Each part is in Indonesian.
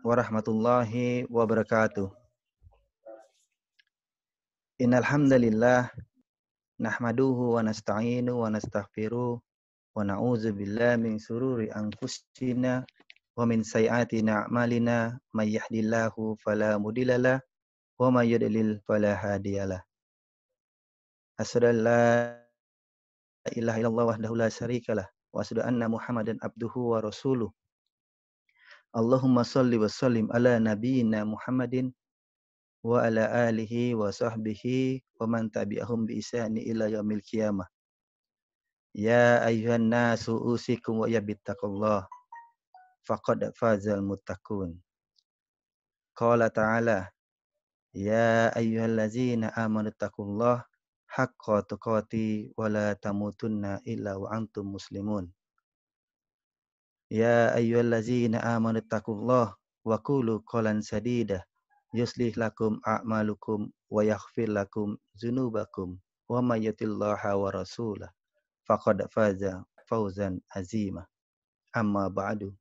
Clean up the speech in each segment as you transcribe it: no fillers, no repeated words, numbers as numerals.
warahmatullahi wabarakatuh. Innal hamdalillah nahmaduhu wa nasta'inu wa nastaghfiruh wa na'udzu billahi min sururi anfusina wa min sayyiati a'malina may yahdihillahu fala mudhillalah wa may yudlil fala hadiyalah. Asyhadu an la ilaha illallah wahdahu la syarikalah wa asyhadu anna Muhammadan abduhu wa rasuluh. Allahumma shalli wa sallim ala nabiyyina Muhammadin wa ala alihi wa sahbihi wa man tabi'ahum bi ihsani ila yaumil qiyamah. Ya ayyuhan nasu usikum wa yabittaqullah faqad fazal muttaqun. Qala ta'ala ya ayyuhallazina amanu taqullah haqqa tuqati wa la tamutunna illa wa antum muslimun. Ya ayyuhallazina amanu taqullah wa qulu qawlan sadida yuslih lakum a'malukum wa yaghfir lakum dzunubakum wa may yutillaha wa rasulah faqad faza fawzan azima. Amma ba'du.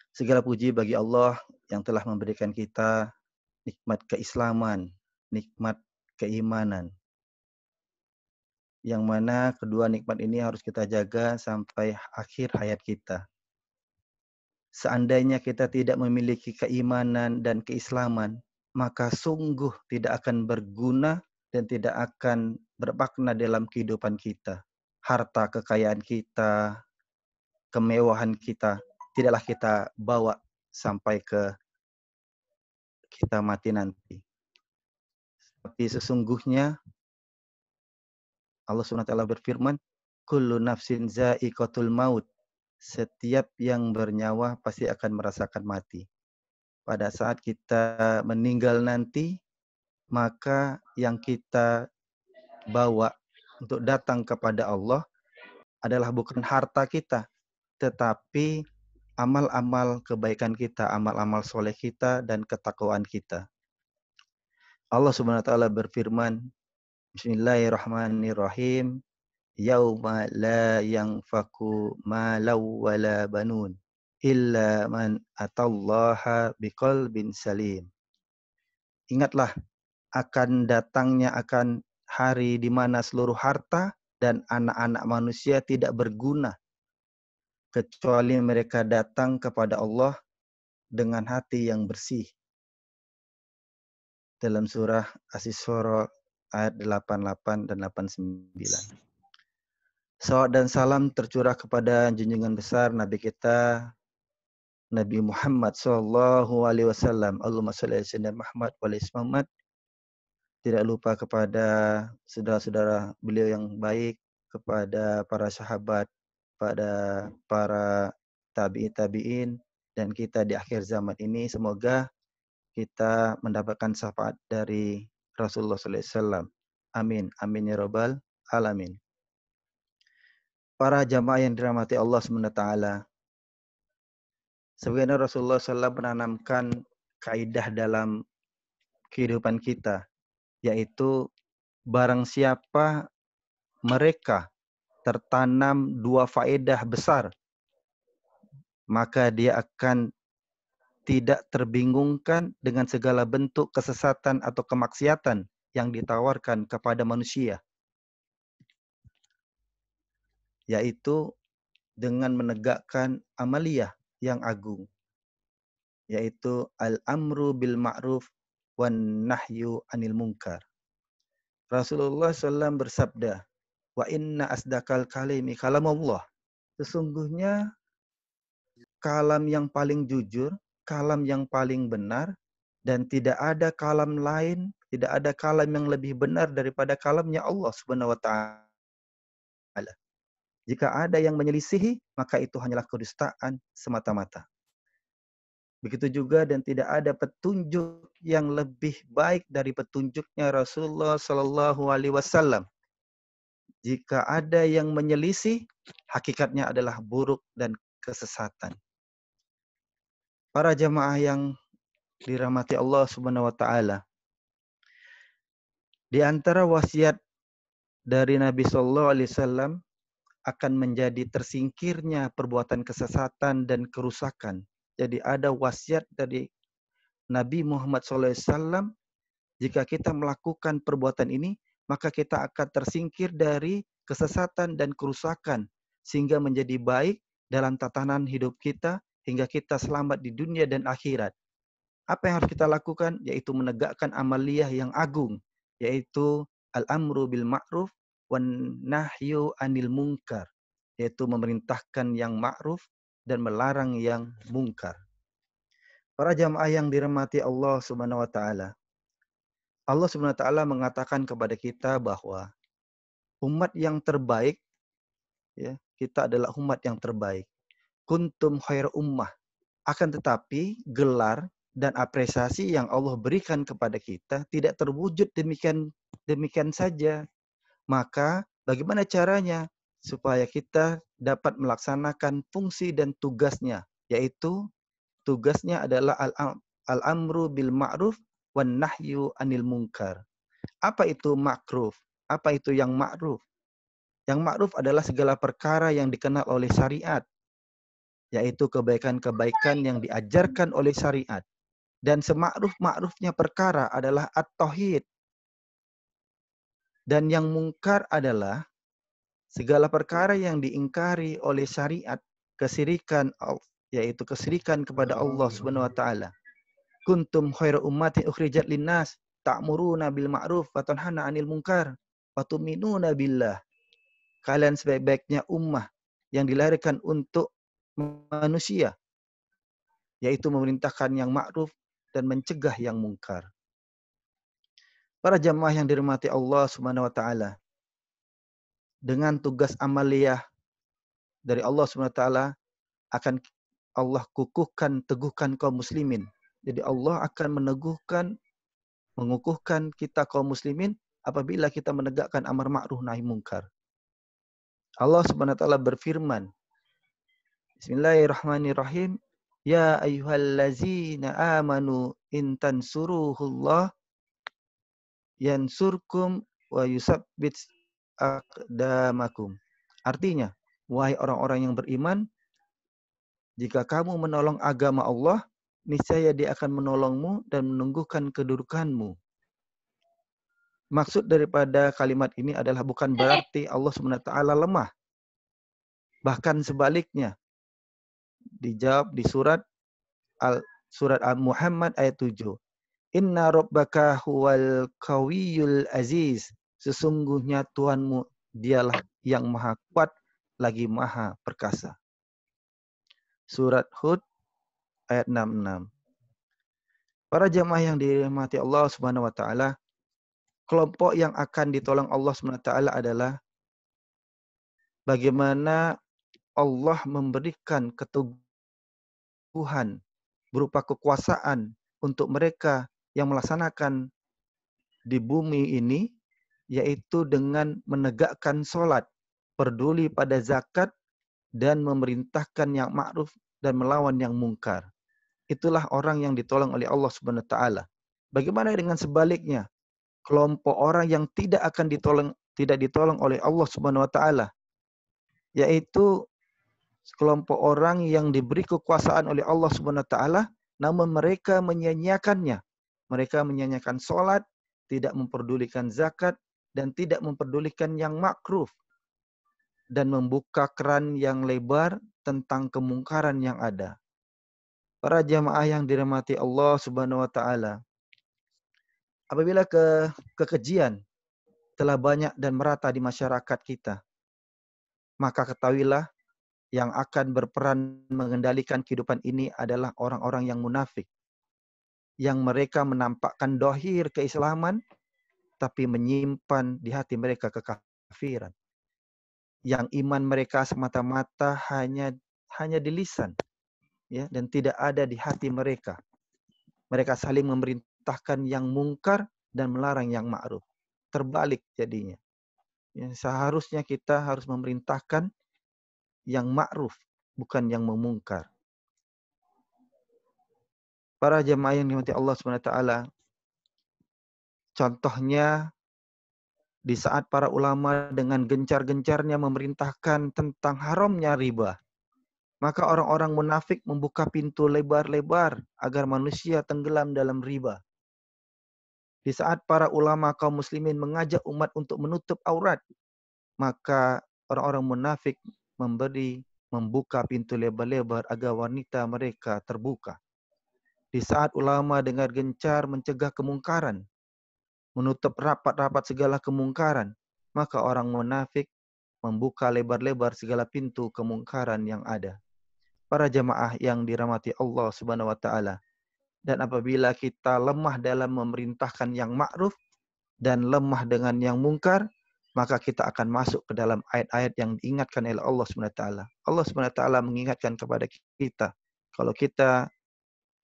Segala puji bagi Allah yang telah memberikan kita nikmat keislaman, nikmat keimanan, yang mana kedua nikmat ini harus kita jaga sampai akhir hayat kita. Seandainya kita tidak memiliki keimanan dan keislaman, maka sungguh tidak akan berguna dan tidak akan bermakna dalam kehidupan kita. Harta kekayaan kita, kemewahan kita, tidaklah kita bawa sampai ke kita mati nanti. Tapi sesungguhnya Allah SWT berfirman, kullu nafsin za'iqatul maut. Setiap yang bernyawa pasti akan merasakan mati. Pada saat kita meninggal nanti, maka yang kita bawa untuk datang kepada Allah adalah bukan harta kita, tetapi amal-amal kebaikan kita, amal-amal soleh kita, dan ketakwaan kita. Allah SWT berfirman, Bismillahirrahmanirrahim, Yauma la yanfaku malau wala banun illa man atallaha biqalbin salim. Ingatlah akan datangnya akan hari di mana seluruh harta dan anak-anak manusia tidak berguna kecuali mereka datang kepada Allah dengan hati yang bersih. Dalam surah As-Isra ayat 88 dan 89. Salawat dan salam tercurah kepada junjungan besar Nabi kita Nabi Muhammad sallallahu alaihi wasallam. Allahumma shalli ala sayyidina Muhammad wa ala Muhammad. Tidak lupa kepada saudara-saudara beliau yang baik, kepada para sahabat, pada para tabi'in dan kita di akhir zaman ini, semoga kita mendapatkan syafaat dari Rasulullah sallallahu alaihi wasallam. Amin. Amin ya rabbal alamin. Para jamaah yang dirahmati Allah SWT, sebagaimana Rasulullah SAW menanamkan kaidah dalam kehidupan kita, yaitu barang siapa mereka tertanam dua faedah besar, maka dia akan tidak terbingungkan dengan segala bentuk kesesatan atau kemaksiatan yang ditawarkan kepada manusia, yaitu dengan menegakkan amaliyah yang agung, yaitu al-amru bil ma'ruf wan nahyu anil munkar. Rasulullah SAW bersabda, wa inna asdaqal kalimi kalamullah. Sesungguhnya kalam yang paling jujur, kalam yang paling benar, dan tidak ada kalam lain, tidak ada kalam yang lebih benar daripada kalamnya Allah Subhanahu wa ta'ala. Jika ada yang menyelisihi, maka itu hanyalah kedustaan semata-mata. Begitu juga dan tidak ada petunjuk yang lebih baik dari petunjuknya Rasulullah Sallallahu Alaihi Wasallam. Jika ada yang menyelisih, hakikatnya adalah buruk dan kesesatan. Para jamaah yang dirahmati Allah Subhanahu Wa Taala, di antara wasiat dari Nabi Sallallahu Alaihi Wasallam akan menjadi tersingkirnya perbuatan kesesatan dan kerusakan Jadi ada wasiat dari Nabi Muhammad SAW, jika kita melakukan perbuatan ini, maka kita akan tersingkir dari kesesatan dan kerusakan, sehingga menjadi baik dalam tatanan hidup kita, hingga kita selamat di dunia dan akhirat. Apa yang harus kita lakukan? Yaitu menegakkan amaliyah yang agung, yaitu al-amru bil ma'ruf wan nahyu anil munkar, yaitu memerintahkan yang ma'ruf dan melarang yang mungkar. Para jamaah yang dirahmati Allah Subhanahu wa taala. Allah Subhanahu wa taala mengatakan kepada kita bahwa umat yang terbaik, ya, kita adalah umat yang terbaik. Kuntum khair ummah. Akan tetapi gelar dan apresiasi yang Allah berikan kepada kita tidak terwujud demikian saja. Maka bagaimana caranya supaya kita dapat melaksanakan fungsi dan tugasnya, yaitu tugasnya adalah al-amru bil ma'ruf wan nahyu anil munkar. Apa itu ma'ruf? Apa itu yang ma'ruf? Yang ma'ruf adalah segala perkara yang dikenal oleh syariat, yaitu kebaikan-kebaikan yang diajarkan oleh syariat. Dan sema'ruf-ma'rufnya perkara adalah at-tauhid. Dan yang mungkar adalah segala perkara yang diingkari oleh syariat, kesirikan, yaitu kesirikan kepada Allah Subhanahu wa taala. Kuntum khairu ummatin ukhrijat linnas ta'muruna bil ma'ruf wa tanhana 'anil munkar wa tu'minuna billah. Kalian sebaik-baiknya ummah yang dilahirkan untuk manusia, yaitu memerintahkan yang ma'ruf dan mencegah yang mungkar. Para jamaah yang dirahmati Allah Subhanahu wa taala, dengan tugas amaliyah dari Allah Subhanahu wa taala akan Allah kukuhkan, teguhkan kaum muslimin. Jadi Allah akan mengukuhkan kita kaum muslimin apabila kita menegakkan amar ma'ruf nahi mungkar. Allah Subhanahu wa taala berfirman, Bismillahirrahmanirrahim, Ya ayyuhallazina amanu in tansuruhullah yansurkum wa yusabbit aqdamakum. Artinya, wahai orang-orang yang beriman, jika kamu menolong agama Allah, niscaya Dia akan menolongmu dan menunggukan kedudukanmu. Maksud daripada kalimat ini adalah bukan berarti Allah SWT lemah. Bahkan sebaliknya, dijawab di surat Al-Muhammad ayat 7. Inna rabbaka huwal qawiyul aziz. Sesungguhnya Tuhanmu dialah yang maha kuat lagi maha perkasa. Surat Hud ayat 66. Para jamaah yang dirahmati Allah Subhanahu wa taala, kelompok yang akan ditolong Allah Subhanahu wa taala adalah bagaimana Allah memberikan keteguhan berupa kekuasaan untuk mereka yang melaksanakan di bumi ini, yaitu dengan menegakkan sholat, peduli pada zakat, dan memerintahkan yang ma'ruf dan melawan yang mungkar. Itulah orang yang ditolong oleh Allah Subhanahu wa taala. Bagaimana dengan sebaliknya? Kelompok orang yang tidak ditolong oleh Allah Subhanahu wa taala, yaitu kelompok orang yang diberi kekuasaan oleh Allah Subhanahu wa taala namun mereka menyia-nyiakannya. Mereka menyia-nyiakan salat, tidak memperdulikan zakat dan tidak memperdulikan yang makruf dan membuka keran yang lebar tentang kemungkaran yang ada. Para jamaah yang dirahmati Allah Subhanahu wa taala, apabila kekejian telah banyak dan merata di masyarakat kita, maka ketahuilah yang akan berperan mengendalikan kehidupan ini adalah orang-orang yang munafik. Yang mereka menampakkan dohir keislaman, tapi menyimpan di hati mereka kekafiran. Yang iman mereka semata-mata hanya di lisan, ya, dan tidak ada di hati mereka. Mereka saling memerintahkan yang mungkar dan melarang yang ma'ruf. Terbalik jadinya. Ya, seharusnya kita harus memerintahkan yang ma'ruf, bukan yang memungkar. Para jemaah yang dirahmati Allah Subhanahu wa taala, contohnya di saat para ulama dengan gencar-gencarnya memerintahkan tentang haramnya riba, Maka orang-orang munafik membuka pintu lebar-lebar agar manusia tenggelam dalam riba. Di saat para ulama kaum muslimin mengajak umat untuk menutup aurat, maka orang-orang munafik membuka pintu lebar-lebar agar wanita mereka terbuka. Di saat ulama dengan gencar mencegah kemungkaran, menutup rapat-rapat segala kemungkaran, maka orang munafik membuka lebar-lebar segala pintu kemungkaran yang ada. Para jamaah yang dirahmati Allah Subhanahu wa taala. Dan apabila kita lemah dalam memerintahkan yang ma'ruf dan lemah dengan yang mungkar, maka kita akan masuk ke dalam ayat-ayat yang diingatkan oleh Allah Subhanahu wa taala. Allah Subhanahu wa taala mengingatkan kepada kita kalau kita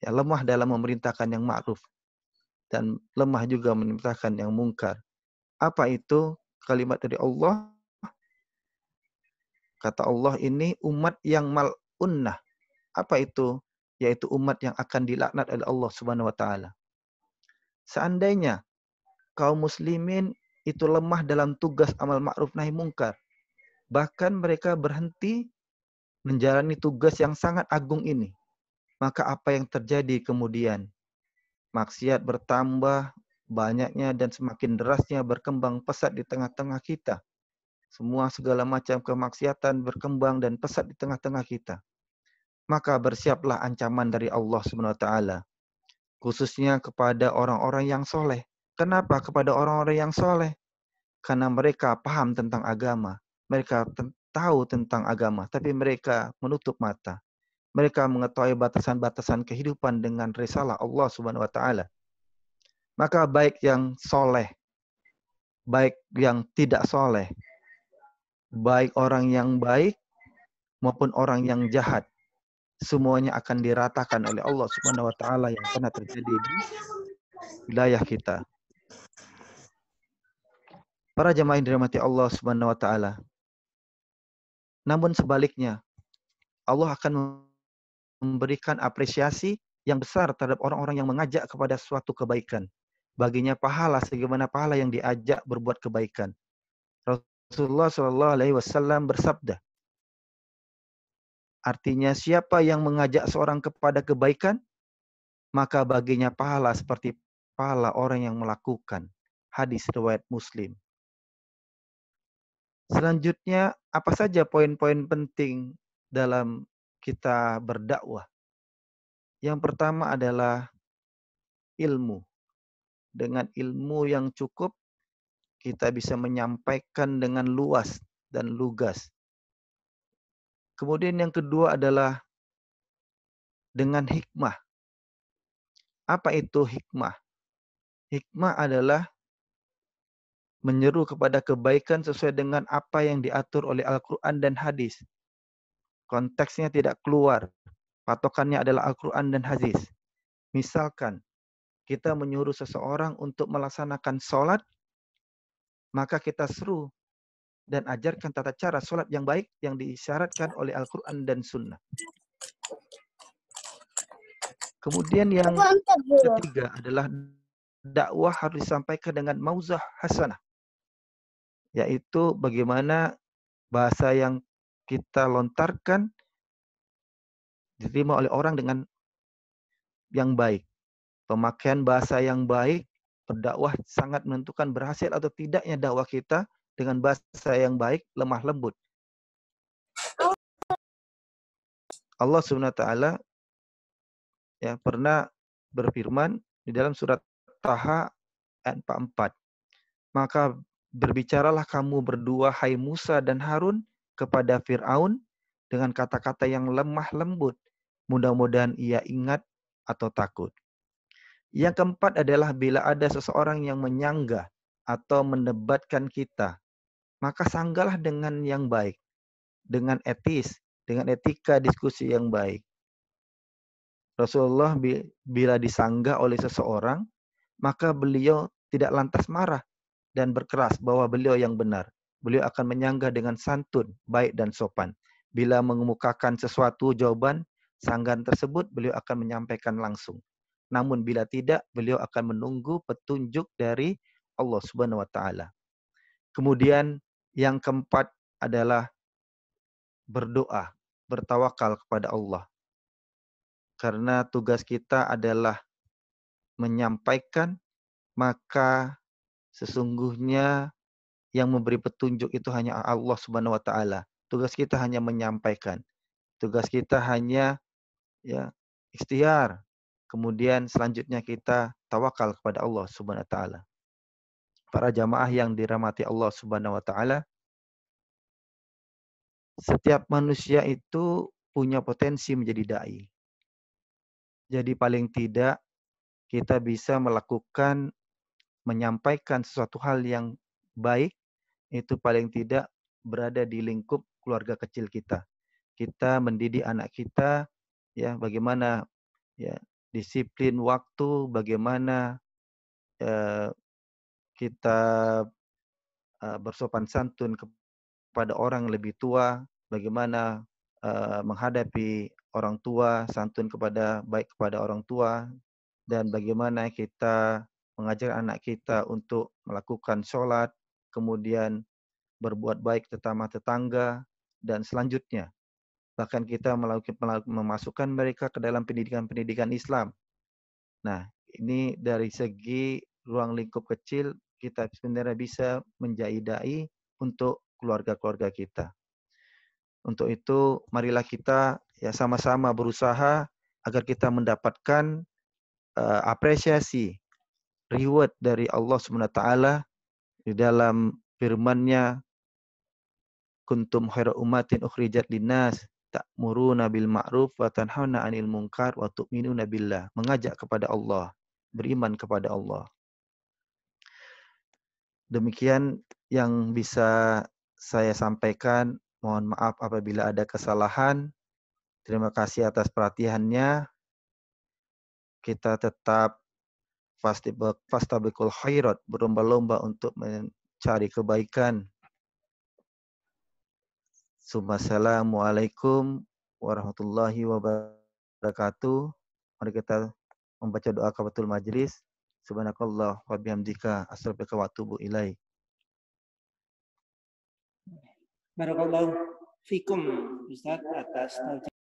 ya lemah dalam memerintahkan yang ma'ruf dan lemah juga memerintahkan yang mungkar. Apa itu kalimat dari Allah? Kata Allah, ini umat yang mal'unnah. Apa itu? Yaitu umat yang akan dilaknat oleh Allah Subhanahu wa taala. Seandainya kaum muslimin itu lemah dalam tugas amal ma'ruf nahi mungkar, bahkan mereka berhenti menjalani tugas yang sangat agung ini, maka apa yang terjadi kemudian? Maksiat bertambah banyaknya dan semakin derasnya berkembang pesat di tengah-tengah kita. Semua segala macam kemaksiatan berkembang dan pesat di tengah-tengah kita. Maka bersiaplah ancaman dari Allah Subhanahu wa taala, khususnya kepada orang-orang yang soleh. Kenapa kepada orang-orang yang soleh? Karena mereka paham tentang agama. Mereka tahu tentang agama, tapi mereka menutup mata. Mereka mengetahui batasan-batasan kehidupan dengan risalah Allah Subhanahu wa taala. Maka baik yang soleh, baik yang tidak soleh, baik orang yang baik maupun orang yang jahat, semuanya akan diratakan oleh Allah Subhanahu wa taala yang pernah terjadi di wilayah kita. Para jemaah yang dirahmati Allah Subhanahu wa taala. Namun sebaliknya, Allah akan memberikan apresiasi yang besar terhadap orang-orang yang mengajak kepada suatu kebaikan. Baginya pahala sebagaimana pahala yang diajak berbuat kebaikan. Rasulullah Shallallahu Alaihi Wasallam bersabda, artinya siapa yang mengajak seorang kepada kebaikan, maka baginya pahala seperti pahala orang yang melakukan. Hadis riwayat Muslim. Selanjutnya, apa saja poin-poin penting dalam kita berdakwah? Yang pertama adalah ilmu. Dengan ilmu yang cukup, kita bisa menyampaikan dengan luas dan lugas. Kemudian yang kedua adalah dengan hikmah. Apa itu hikmah? Hikmah adalah menyeru kepada kebaikan sesuai dengan apa yang diatur oleh Al-Quran dan hadis. Konteksnya tidak keluar. Patokannya adalah Al-Quran dan hadis. Misalkan, kita menyuruh seseorang untuk melaksanakan sholat, maka kita seru dan ajarkan tata cara sholat yang baik yang disyaratkan oleh Al-Quran dan Sunnah. Kemudian yang ketiga adalah dakwah harus disampaikan dengan mauzah hasanah. Yaitu bagaimana bahasa yang kita lontarkan diterima oleh orang dengan yang baik. Pemakaian bahasa yang baik, berdakwah sangat menentukan berhasil atau tidaknya dakwah kita dengan bahasa yang baik, lemah lembut. Allah Subhanahu wa taala ya pernah berfirman di dalam surat Taha ayat 44. Maka berbicaralah kamu berdua hai Musa dan Harun kepada Fir'aun dengan kata-kata yang lemah lembut. Mudah-mudahan ia ingat atau takut. Yang keempat adalah bila ada seseorang yang menyanggah atau mendebatkan kita, maka sanggalah dengan yang baik, dengan etis, dengan etika diskusi yang baik. Rasulullah bila disanggah oleh seseorang, maka beliau tidak lantas marah dan berkeras bahwa beliau yang benar. Beliau akan menyanggah dengan santun, baik dan sopan. Bila mengemukakan sesuatu jawaban sanggahan tersebut, beliau akan menyampaikan langsung. Namun bila tidak, beliau akan menunggu petunjuk dari Allah Subhanahu wa taala. Kemudian yang keempat adalah berdoa. bertawakal kepada Allah. Karena tugas kita adalah menyampaikan, maka sesungguhnya yang memberi petunjuk itu hanya Allah Subhanahu wa taala. Tugas kita hanya menyampaikan. Tugas kita hanya ya ikhtiar. Kemudian selanjutnya kita tawakal kepada Allah Subhanahu wa taala. Para jamaah yang dirahmati Allah Subhanahu wa taala, setiap manusia itu punya potensi menjadi dai. Jadi paling tidak kita bisa melakukan menyampaikan sesuatu hal yang baik itu paling tidak berada di lingkup keluarga kecil kita. Kita mendidik anak kita ya bagaimana ya disiplin waktu, bagaimana eh, kita bersopan santun kepada orang lebih tua, bagaimana menghadapi orang tua, santun baik kepada orang tua, dan bagaimana kita mengajar anak kita untuk melakukan sholat, kemudian berbuat baik sesama tetangga, dan selanjutnya. Bahkan kita memasukkan mereka ke dalam pendidikan-pendidikan Islam. Nah, ini dari segi ruang lingkup kecil, kita sebenarnya bisa menjadi dai untuk keluarga-keluarga kita. Untuk itu, marilah kita ya sama-sama berusaha agar kita mendapatkan apresiasi, reward dari Allah SWT di dalam firman-Nya, kuntum khairu ummatin ukhrijat linnas ta'muruna bil ma'ruf wa tanhauna 'anil munkar wa tu'minuna billah. Mengajak kepada Allah, beriman kepada Allah. Demikian yang bisa saya sampaikan. Mohon maaf apabila ada kesalahan. Terima kasih atas perhatiannya. Kita tetap fastabiqul khairat, berlomba-lomba untuk mencari kebaikan. Assalamualaikum warahmatullahi wabarakatuh. Mari kita membaca doa kafatul majlis. Subhanakallah wa bihamdika astaghfiruka wa atubu ilaik. Barakallahu fikum Ustaz atas